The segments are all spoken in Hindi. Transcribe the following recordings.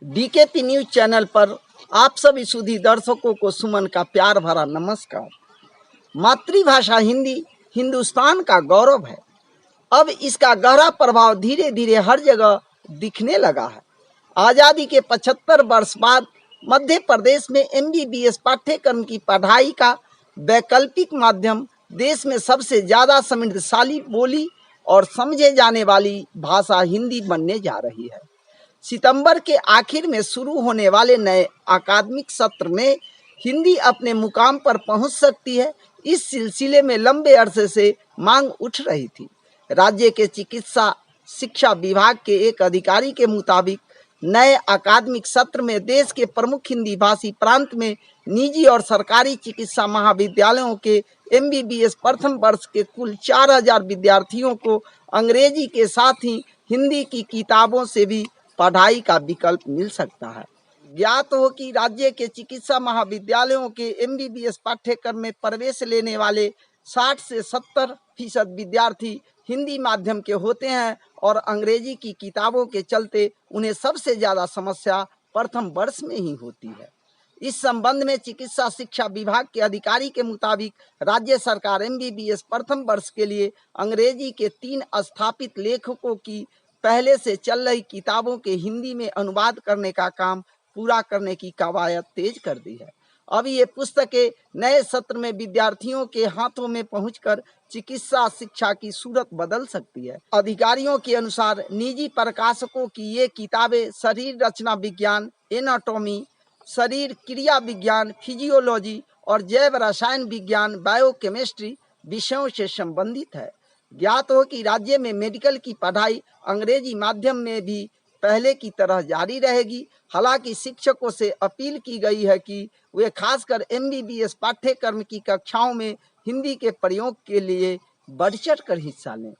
डीकेपी न्यूज चैनल पर आप सभी सुधी दर्शकों को सुमन का प्यार भरा नमस्कार। मातृभाषा हिंदी हिंदुस्तान का गौरव है। अब इसका गहरा प्रभाव धीरे धीरे हर जगह दिखने लगा है। आज़ादी के 75 वर्ष बाद मध्य प्रदेश में MBBS पाठ्यक्रम की पढ़ाई का वैकल्पिक माध्यम देश में सबसे ज़्यादा समृद्धशाली बोली और समझे जाने वाली भाषा हिंदी बनने जा रही है। सितंबर के आखिर में शुरू होने वाले नए अकादमिक सत्र में हिंदी अपने मुकाम पर पहुंच सकती है। इस सिलसिले में लंबे अरसे से मांग उठ रही थी। राज्य के चिकित्सा शिक्षा विभाग के एक अधिकारी के मुताबिक नए अकादमिक सत्र में देश के प्रमुख हिंदी भाषी प्रांत में निजी और सरकारी चिकित्सा महाविद्यालयों के MBBS प्रथम वर्ष के कुल 4000 विद्यार्थियों को अंग्रेजी के साथ ही हिंदी की किताबों से भी पढ़ाई का विकल्प मिल सकता है। ज्ञात हो कि राज्य के चिकित्सा महाविद्यालयों के MBBS पाठ्यक्रम में प्रवेश लेने वाले 60 से 70% विद्यार्थी हिंदी माध्यम के होते हैं और अंग्रेजी की किताबों के चलते उन्हें सबसे ज़्यादा समस्या प्रथम वर्ष में ही होती है। इस संबंध में चिकित्सा शिक्षा विभाग के अधिकारी के मुताबिक राज्य सरकार MBBS प्रथम वर्ष के लिए अंग्रेजी के 3 स्थापित लेखकों की पहले से चल रही किताबों के हिंदी में अनुवाद करने का काम पूरा करने की कवायद तेज कर दी है। अब ये पुस्तकें नए सत्र में विद्यार्थियों के हाथों में पहुंचकर चिकित्सा शिक्षा की सूरत बदल सकती है। अधिकारियों के अनुसार निजी प्रकाशकों की ये किताबें शरीर रचना विज्ञान, एनाटॉमी, शरीर क्रिया विज्ञान, फिजियोलॉजी और जैव रसायन विज्ञान, बायोकेमिस्ट्री विषयों से संबंधित है। ज्ञात हो कि राज्य में मेडिकल की पढ़ाई अंग्रेजी माध्यम में भी पहले की तरह जारी रहेगी। हालांकि शिक्षकों से अपील की गई है कि वे खासकर MBBS पाठ्यक्रम की कक्षाओं में हिंदी के प्रयोग के लिए बढ़ चढ़ कर हिस्सा लें।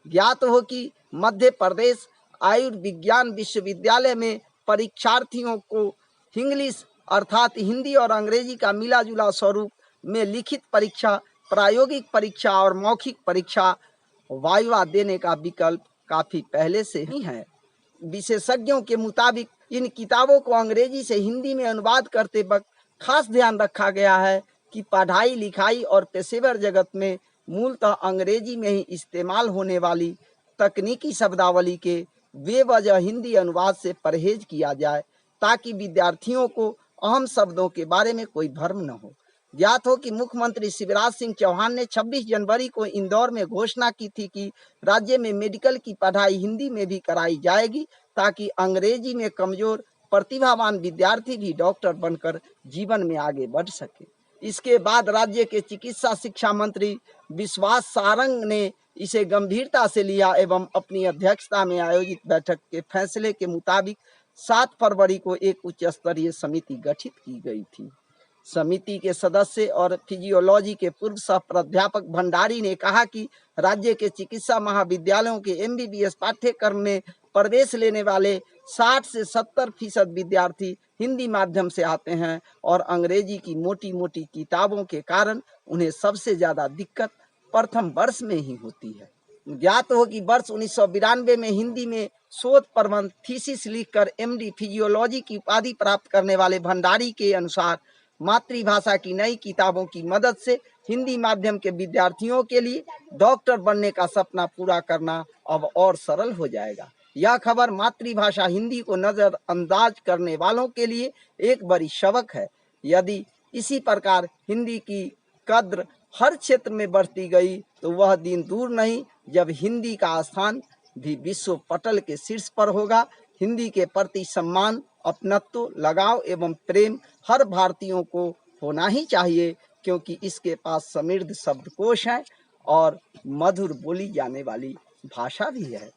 ज्ञात हो कि मध्य प्रदेश आयुर्विज्ञान विश्वविद्यालय में परीक्षार्थियों को इंग्लिश अर्थात हिंदी और अंग्रेजी का मिला जुला स्वरूप में लिखित परीक्षा, प्रायोगिक परीक्षा और मौखिक परीक्षा वाइवा देने का विकल्प काफ़ी पहले से ही है। विशेषज्ञों के मुताबिक इन किताबों को अंग्रेजी से हिंदी में अनुवाद करते वक्त खास ध्यान रखा गया है कि पढ़ाई लिखाई और पेशेवर जगत में मूलतः अंग्रेजी में ही इस्तेमाल होने वाली तकनीकी शब्दावली के बेवजह हिंदी अनुवाद से परहेज किया जाए ताकि विद्यार्थियों को अहम शब्दों के बारे में कोई भ्रम न हो। ज्ञात हो कि मुख्यमंत्री शिवराज सिंह चौहान ने 26 जनवरी को इंदौर में घोषणा की थी कि राज्य में मेडिकल की पढ़ाई हिंदी में भी कराई जाएगी ताकि अंग्रेजी में कमजोर प्रतिभावान विद्यार्थी भी डॉक्टर बनकर जीवन में आगे बढ़ सके। इसके बाद राज्य के चिकित्सा शिक्षा मंत्री विश्वास सारंग ने इसे गंभीरता से लिया एवं अपनी अध्यक्षता में आयोजित बैठक के फैसले के मुताबिक 7 फरवरी को एक उच्च स्तरीय समिति गठित की गई थी। समिति के सदस्य और फिजियोलॉजी के पूर्व सह प्राध्यापक भंडारी ने कहा कि राज्य के चिकित्सा महाविद्यालयों के MBBS पाठ्यक्रम में प्रवेश लेने वाले 60 से 70% विद्यार्थी हिंदी माध्यम से आते हैं और अंग्रेजी की मोटी मोटी किताबों के कारण उन्हें सबसे ज़्यादा दिक्कत प्रथम वर्ष में ही होती है। ज्ञात हो कि वर्ष 1992 में हिंदी में शोध प्रबंध थीसिस लिखकर MD फिजियोलॉजी की उपाधि प्राप्त करने वाले भंडारी के अनुसार मातृभाषा की नई किताबों की मदद से हिंदी माध्यम के विद्यार्थियों के लिए डॉक्टर बनने का सपना पूरा करना अब और सरल हो जाएगा। यह खबर मातृभाषा हिंदी को नज़रअंदाज करने वालों के लिए एक बड़ी सबक है। यदि इसी प्रकार हिंदी की कद्र हर क्षेत्र में बढ़ती गई तो वह दिन दूर नहीं जब हिंदी का स्थान भी विश्व पटल के शीर्ष पर होगा। हिंदी के प्रति सम्मान, अपनत्व, लगाव एवं प्रेम हर भारतीयों को होना ही चाहिए क्योंकि इसके पास समृद्ध शब्दकोश है और मधुर बोली जाने वाली भाषा भी है।